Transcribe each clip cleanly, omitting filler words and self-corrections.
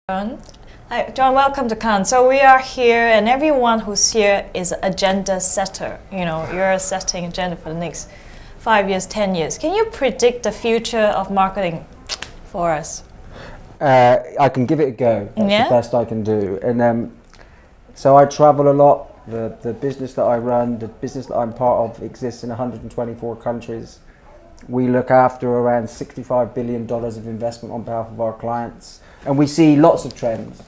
John. Hi, John, welcome to Cannes. So we are here, and everyone who's here is an agenda setter. You know, you're setting agenda for the next 5 years, 10 years. Can you predict the future of marketing for us? I can give it a go. That's the best I can do. And so I travel a lot. The business that I run, the business that I'm part of, exists in 124 countries. We look after around $65 billion of investment on behalf of our clients. And we see lots of trends.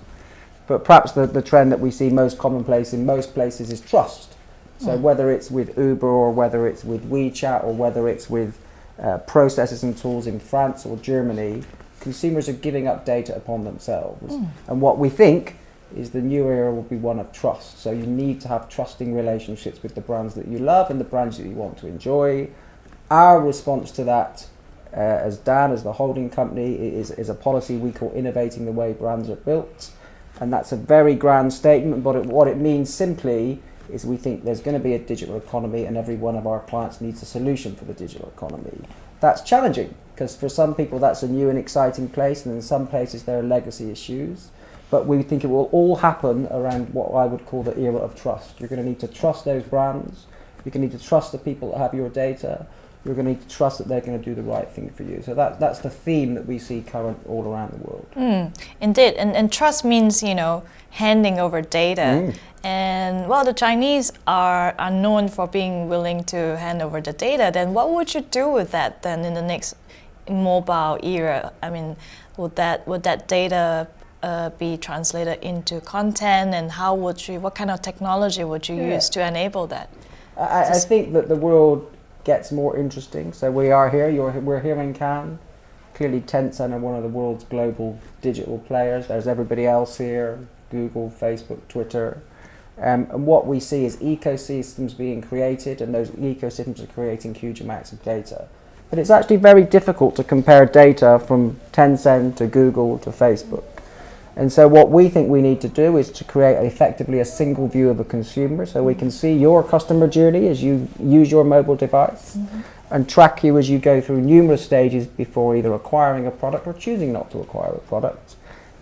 But perhaps the trend that we see most commonplace in most places is trust. So whether it's with Uber or whether it's with WeChat or whether it's with processes and tools in France or Germany, consumers are giving up data upon themselves. And what we think is the new era will be one of trust. So you need to have trusting relationships with the brands that you love and the brands that you want to enjoy. Our response to that, as Dan, as the holding company, is a policy we call innovating the way brands are built. And that's a very grand statement, but what it means simply is we think there's going to be a digital economy and every one of our clients needs a solution for the digital economy. That's challenging because for some people that's a new and exciting place, and in some places there are legacy issues. But we think it will all happen around what I would call the era of trust. You're going to need to trust those brands. You're going to need to trust the people that have your data. You're going to need to trust that they're going to do the right thing for you. So that's the theme that we see current all around the world. Indeed, and trust means, you know, handing over data. And well, the Chinese are known for being willing to hand over the data. Then what would you do with that then in the next mobile era? I mean, would that data be translated into content, and what kind of technology would you use to enable that? I think that the world gets more interesting. So we are here, we're here in Cannes. Clearly Tencent are one of the world's global digital players. There's everybody else here, Google, Facebook, Twitter. And what we see is ecosystems being created, and those ecosystems are creating huge amounts of data. But it's actually very difficult to compare data from Tencent to Google to Facebook. And so what we think we need to do is to create effectively a single view of a consumer, so we can see your customer journey as you use your mobile device and track you as you go through numerous stages before either acquiring a product or choosing not to acquire a product.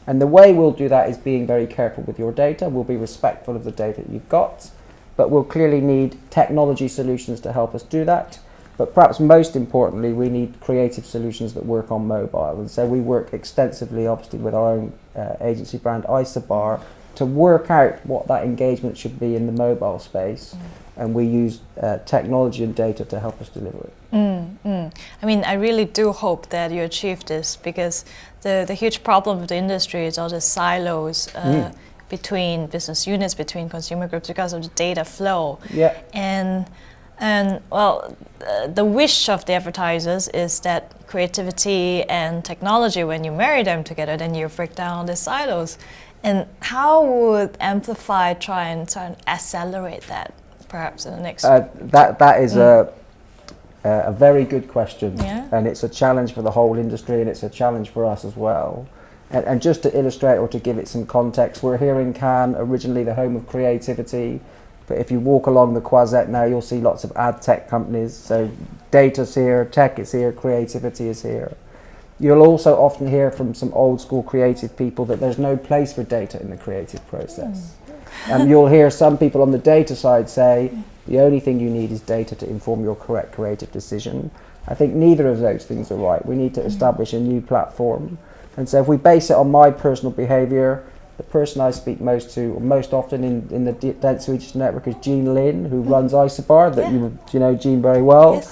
And the way we'll do that is being very careful with your data. We'll be respectful of the data you've got, but we'll clearly need technology solutions to help us do that. But perhaps most importantly, we need creative solutions that work on mobile. And so we work extensively, obviously, with our own agency brand, Isobar, to work out what that engagement should be in the mobile space. And we use technology and data to help us deliver it. I mean, I really do hope that you achieve this, because the huge problem with the industry is all the silos between business units, between consumer groups, because of the data flow. And well, the wish of the advertisers is that creativity and technology, when you marry them together, then you break down the silos. And how would Amplifi try and accelerate that, perhaps in the next? That is a very good question, and it's a challenge for the whole industry, and it's a challenge for us as well. And just to illustrate or to give it some context, we're here in Cannes, originally the home of creativity. But if you walk along the Croisette now, you'll see lots of ad tech companies. So data's here, tech is here, creativity is here. You'll also often hear from some old school creative people that there's no place for data in the creative process. And you'll hear some people on the data side say, the only thing you need is data to inform your correct creative decision. I think neither of those things are right. We need to establish a new platform. And so if we base it on my personal behavior, the person I speak most often in the dense Swedish network is Jean Lin, who runs Isobar, that you know Jean very well.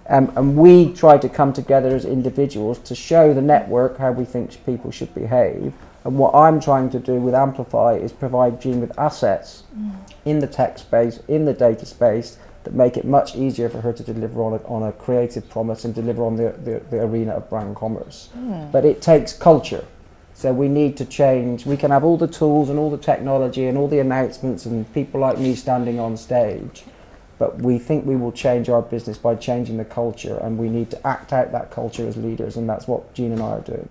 And we try to come together as individuals to show the network how we think people should behave. And what I'm trying to do with Amplifi is provide Jean with assets in the tech space, in the data space, that make it much easier for her to deliver on a creative promise and deliver on the arena of brand commerce. But it takes culture. So we need to change. We can have all the tools and all the technology and all the announcements and people like me standing on stage, but we think we will change our business by changing the culture, and we need to act out that culture as leaders, and that's what Jean and I are doing.